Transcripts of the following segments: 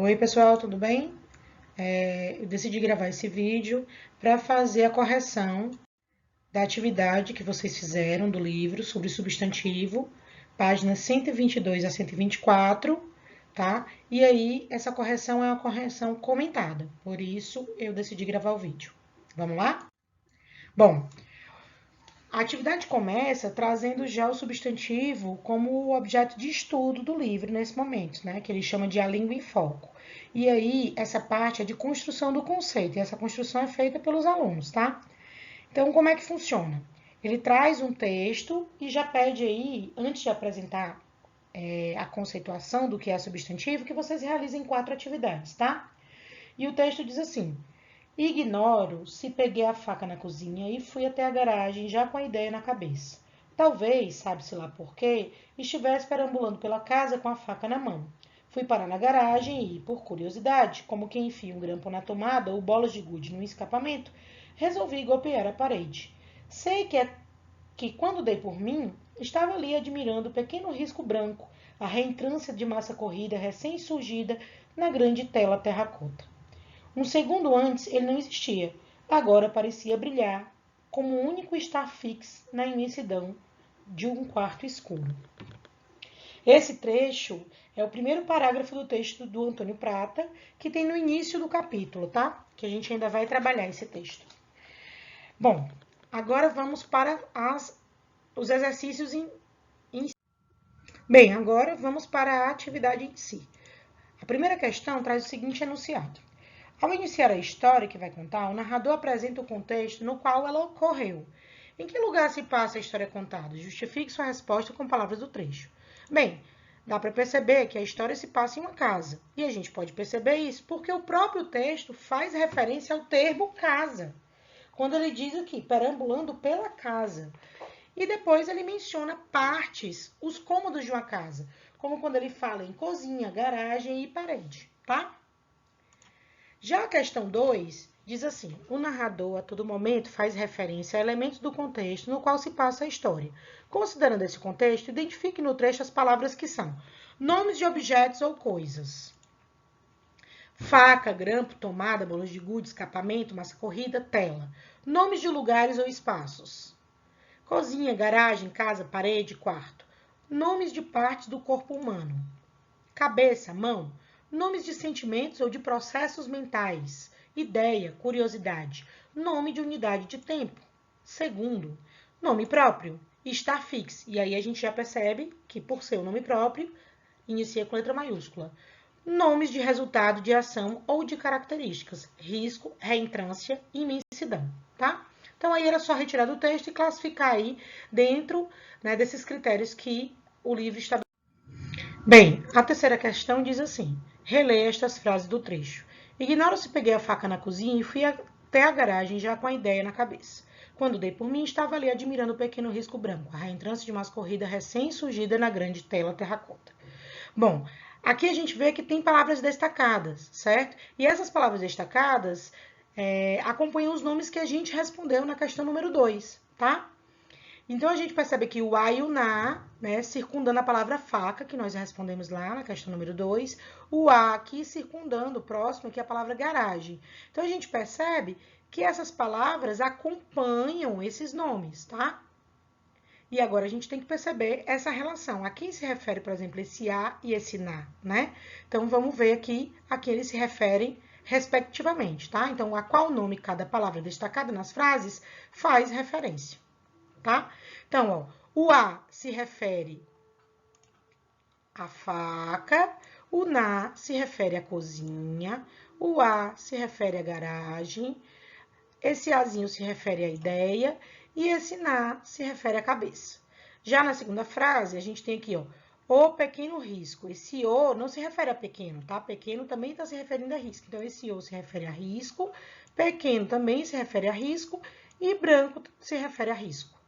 Oi, pessoal, tudo bem? Eu decidi gravar esse vídeo para fazer a correção da atividade que vocês fizeram do livro sobre substantivo, páginas 122 a 124, tá? E aí, essa correção é uma correção comentada, por isso eu decidi gravar o vídeo. Vamos lá? Bom, a atividade começa trazendo já o substantivo como o objeto de estudo do livro nesse momento, né? Que ele chama de a língua em foco. E aí, essa parte é de construção do conceito, e essa construção é feita pelos alunos, tá? Então, como é que funciona? Ele traz um texto e já pede aí, antes de apresentar a conceituação do que é substantivo, que vocês realizem 4 atividades, tá? E o texto diz assim: ignoro se peguei a faca na cozinha e fui até a garagem já com a ideia na cabeça. Talvez, sabe-se lá por quê, estivesse perambulando pela casa com a faca na mão. Fui parar na garagem e, por curiosidade, como quem enfia um grampo na tomada ou bolas de gude no escapamento, resolvi golpear a parede. Sei que quando dei por mim, estava ali admirando o pequeno risco branco, a reentrância de massa corrida recém-surgida na grande tela terracota. Um segundo antes ele não existia. Agora parecia brilhar como um único estar fixo na imensidão de um quarto escuro. Esse trecho é o primeiro parágrafo do texto do Antônio Prata, que tem no início do capítulo, tá? Que a gente ainda vai trabalhar esse texto. Bom, agora vamos para os exercícios Bem, agora vamos para a atividade em si. A primeira questão traz o seguinte enunciado. Ao iniciar a história que vai contar, o narrador apresenta o contexto no qual ela ocorreu. Em que lugar se passa a história contada? Justifique sua resposta com palavras do trecho. Bem, dá para perceber que a história se passa em uma casa. E a gente pode perceber isso porque o próprio texto faz referência ao termo casa. Quando ele diz aqui, perambulando pela casa. E depois ele menciona partes, os cômodos de uma casa. Como quando ele fala em cozinha, garagem e parede, tá? Já a questão 2 diz assim: o narrador a todo momento faz referência a elementos do contexto no qual se passa a história. Considerando esse contexto, identifique no trecho as palavras que são nomes de objetos ou coisas. Faca, grampo, tomada, bolas de gude, escapamento, massa corrida, tela. Nomes de lugares ou espaços. Cozinha, garagem, casa, parede, quarto. Nomes de partes do corpo humano. Cabeça, mão. Nomes de sentimentos ou de processos mentais. Ideia, curiosidade. Nome de unidade de tempo. Segundo, nome próprio. Estar fixo. E aí a gente já percebe que, por ser o nome próprio, inicia com letra maiúscula. Nomes de resultado de ação ou de características. Risco, reentrância, imensidão, tá? Então, aí era só retirar do texto e classificar aí dentro, né, desses critérios que o livro estabelece. Bem, a terceira questão diz assim: releia estas frases do trecho. Ignoro se peguei a faca na cozinha e fui até a garagem já com a ideia na cabeça. Quando dei por mim, estava ali admirando o pequeno risco branco, a reentrância de uma corrida recém-surgida na grande tela terracota. Bom, aqui a gente vê que tem palavras destacadas, certo? E essas palavras destacadas acompanham os nomes que a gente respondeu na questão número 2, tá? Então, a gente percebe que o a e o na, né, circundando a palavra faca, que nós respondemos lá na questão número 2, o a aqui circundando, próximo aqui a palavra garagem. Então, a gente percebe que essas palavras acompanham esses nomes, tá? E agora a gente tem que perceber essa relação. A quem se refere, por exemplo, esse a e esse na, né? Então, vamos ver aqui a que eles se referem respectivamente, tá? Então, a qual nome cada palavra destacada nas frases faz referência, tá? Então, ó, o a se refere à faca, o na se refere à cozinha, o a se refere à garagem, esse azinho se refere à ideia e esse na se refere à cabeça. Já na segunda frase, a gente tem aqui, ó, o pequeno risco. Esse o não se refere a pequeno, tá? Pequeno também está se referindo a risco. Então, esse o se refere a risco, pequeno também se refere a risco e branco se refere a risco.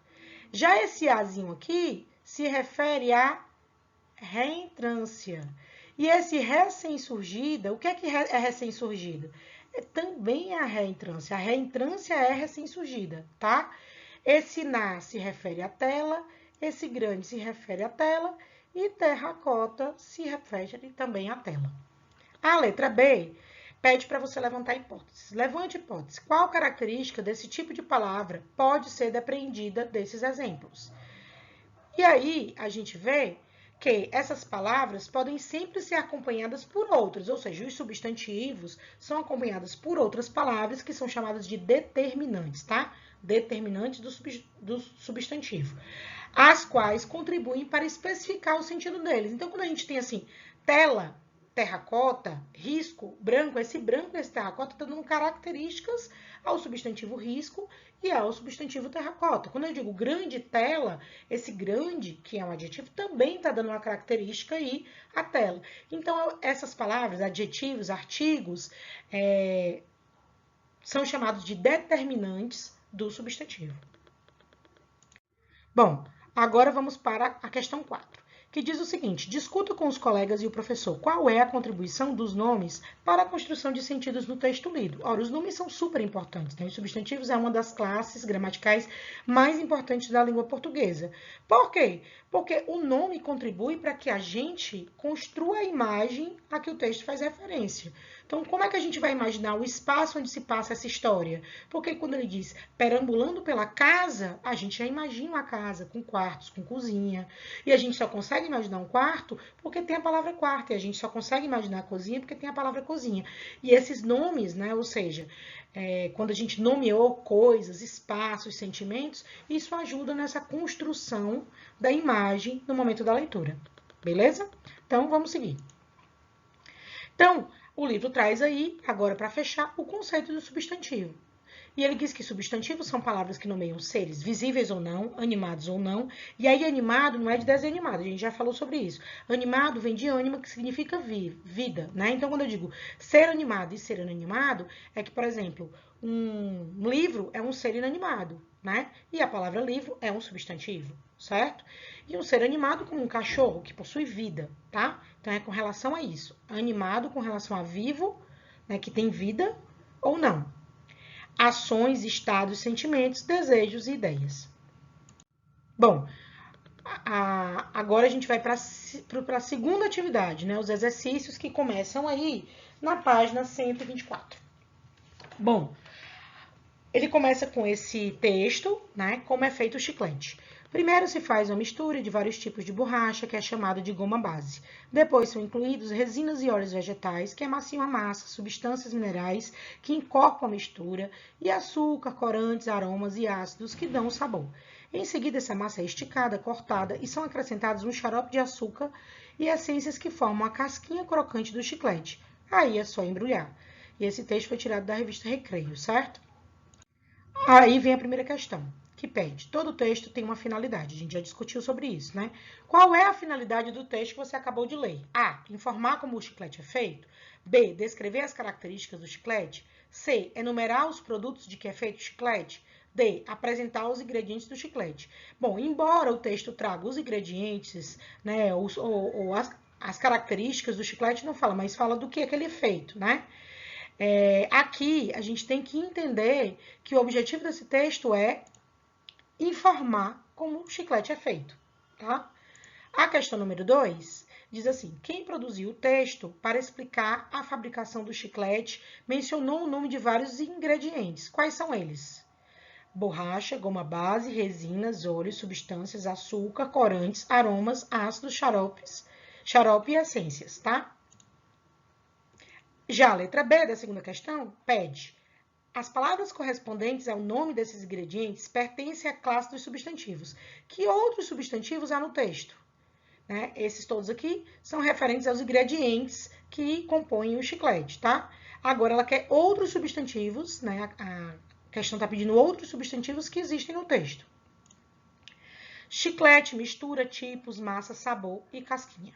Já esse azinho aqui se refere à reentrância. E esse recém-surgida, o que é recém-surgida? Também é a reentrância. A reentrância é recém-surgida, tá? Esse na se refere à tela, esse grande se refere à tela e terracota se refere também à tela. A letra B pede para você levantar hipóteses. Levante hipóteses. Qual característica desse tipo de palavra pode ser depreendida desses exemplos? E aí, a gente vê que essas palavras podem sempre ser acompanhadas por outras, ou seja, os substantivos são acompanhados por outras palavras que são chamadas de determinantes, tá? Determinantes do substantivo, as quais contribuem para especificar o sentido deles. Então, quando a gente tem assim, tela, terracota, risco, branco, esse branco e esse terracota estão dando características ao substantivo risco e ao substantivo terracota. Quando eu digo grande tela, esse grande, que é um adjetivo, também está dando uma característica aí à tela. Então, essas palavras, adjetivos, artigos, são chamados de determinantes do substantivo. Bom, agora vamos para a questão 4, que diz o seguinte: discuta com os colegas e o professor qual é a contribuição dos nomes para a construção de sentidos no texto lido. Ora, os nomes são super importantes, né? Os substantivos é uma das classes gramaticais mais importantes da língua portuguesa. Por quê? Porque o nome contribui para que a gente construa a imagem a que o texto faz referência. Então, como é que a gente vai imaginar o espaço onde se passa essa história? Porque quando ele diz perambulando pela casa, a gente já imagina uma casa com quartos, com cozinha. E a gente só consegue imaginar um quarto porque tem a palavra quarto. E a gente só consegue imaginar a cozinha porque tem a palavra cozinha. E esses nomes, né, ou seja, quando a gente nomeou coisas, espaços, sentimentos, isso ajuda nessa construção da imagem no momento da leitura. Beleza? Então, vamos seguir. Então, o livro traz aí, agora para fechar, o conceito do substantivo. E ele diz que substantivos são palavras que nomeiam seres visíveis ou não, animados ou não. E aí, animado não é de desenho animado, a gente já falou sobre isso. Animado vem de ânima, que significa vida, né? Então, quando eu digo ser animado e ser inanimado, é que, por exemplo, um livro é um ser inanimado, né? E a palavra livro é um substantivo, certo? E um ser animado como um cachorro, que possui vida, tá? Então, é com relação a isso. Animado com relação a vivo, né, que tem vida ou não. Ações, estados, sentimentos, desejos e ideias. Bom, agora a gente vai para a segunda atividade, né? Os exercícios que começam aí na página 124. Bom, ele começa com esse texto, né? Como é feito o chiclete. Primeiro se faz uma mistura de vários tipos de borracha, que é chamada de goma base. Depois são incluídos resinas e óleos vegetais, que amaciam a massa, substâncias minerais que incorporam a mistura, e açúcar, corantes, aromas e ácidos que dão o sabor. Em seguida, essa massa é esticada, cortada e são acrescentados um xarope de açúcar e essências que formam a casquinha crocante do chiclete. Aí é só embrulhar. E esse texto foi tirado da revista Recreio, certo? Aí vem a primeira questão, que pede. Todo texto tem uma finalidade. A gente já discutiu sobre isso, né? Qual é a finalidade do texto que você acabou de ler? A. Informar como o chiclete é feito. B. Descrever as características do chiclete. C. Enumerar os produtos de que é feito o chiclete. D. Apresentar os ingredientes do chiclete. Bom, embora o texto traga os ingredientes, né, ou as características do chiclete, não fala, mas fala do que é que ele é feito, né? Aqui, a gente tem que entender que o objetivo desse texto é informar como o chiclete é feito, tá? A questão número 2 diz assim: quem produziu o texto para explicar a fabricação do chiclete mencionou o nome de vários ingredientes. Quais são eles? Borracha, goma base, resinas, óleos, substâncias, açúcar, corantes, aromas, ácidos, xarope e essências, tá? Já a letra B da segunda questão pede: as palavras correspondentes ao nome desses ingredientes pertencem à classe dos substantivos. Que outros substantivos há no texto? Né? Esses todos aqui são referentes aos ingredientes que compõem o chiclete, tá? Agora ela quer outros substantivos, né? A questão está pedindo outros substantivos que existem no texto. Chiclete, mistura, tipos, massa, sabor e casquinha.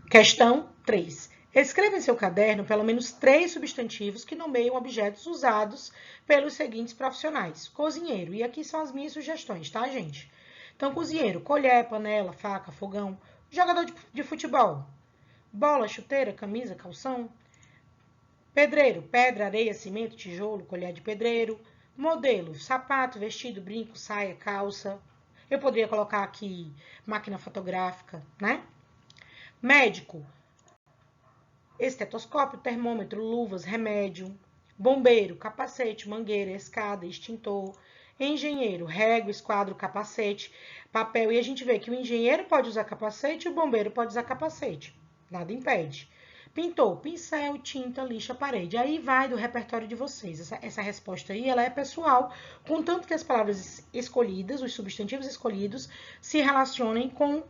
Questão 3. Escreva em seu caderno pelo menos 3 substantivos que nomeiam objetos usados pelos seguintes profissionais. Cozinheiro, e aqui são as minhas sugestões, tá, gente? Então, cozinheiro, colher, panela, faca, fogão. Jogador de futebol, bola, chuteira, camisa, calção. Pedreiro, pedra, areia, cimento, tijolo, colher de pedreiro. Modelo, sapato, vestido, brinco, saia, calça. Eu poderia colocar aqui máquina fotográfica, né? Médico, estetoscópio, termômetro, luvas, remédio, bombeiro, capacete, mangueira, escada, extintor, engenheiro, régua, esquadro, capacete, papel. E a gente vê que o engenheiro pode usar capacete e o bombeiro pode usar capacete. Nada impede. Pintor, pincel, tinta, lixa, parede. Aí vai do repertório de vocês. Essa resposta aí, ela é pessoal, contanto que as palavras escolhidas, os substantivos escolhidos, se relacionem com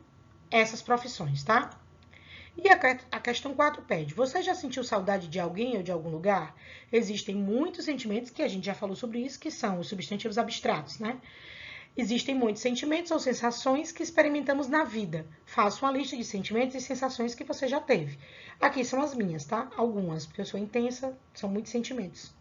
essas profissões, tá? E a questão 4 pede: você já sentiu saudade de alguém ou de algum lugar? Existem muitos sentimentos, que a gente já falou sobre isso, que são os substantivos abstratos, né? Existem muitos sentimentos ou sensações que experimentamos na vida. Faça uma lista de sentimentos e sensações que você já teve. Aqui são as minhas, tá? Algumas, porque eu sou intensa, são muitos sentimentos.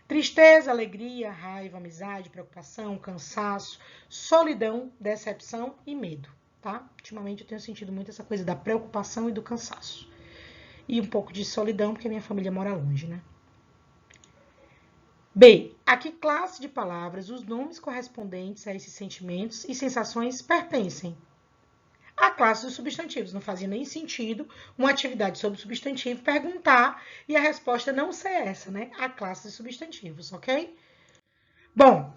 Tristeza, alegria, raiva, amizade, preocupação, cansaço, solidão, decepção e medo. Tá? Ultimamente eu tenho sentido muito essa coisa da preocupação e do cansaço. E um pouco de solidão, porque minha família mora longe, né? B. A que classe de palavras os nomes correspondentes a esses sentimentos e sensações pertencem? A classe dos substantivos. Não fazia nem sentido uma atividade sobre substantivo perguntar e a resposta não ser essa, né? A classe de substantivos, ok? Bom,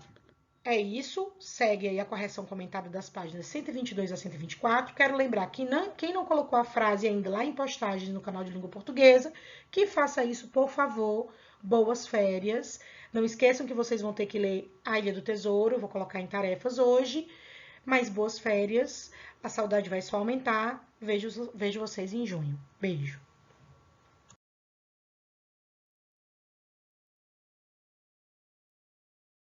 é isso, segue aí a correção comentada das páginas 122 a 124. Quero lembrar que quem não colocou a frase ainda lá em postagens no canal de língua portuguesa, que faça isso, por favor. Boas férias. Não esqueçam que vocês vão ter que ler A Ilha do Tesouro, eu vou colocar em tarefas hoje. Mas boas férias, a saudade vai só aumentar. Vejo vocês em junho. Beijo.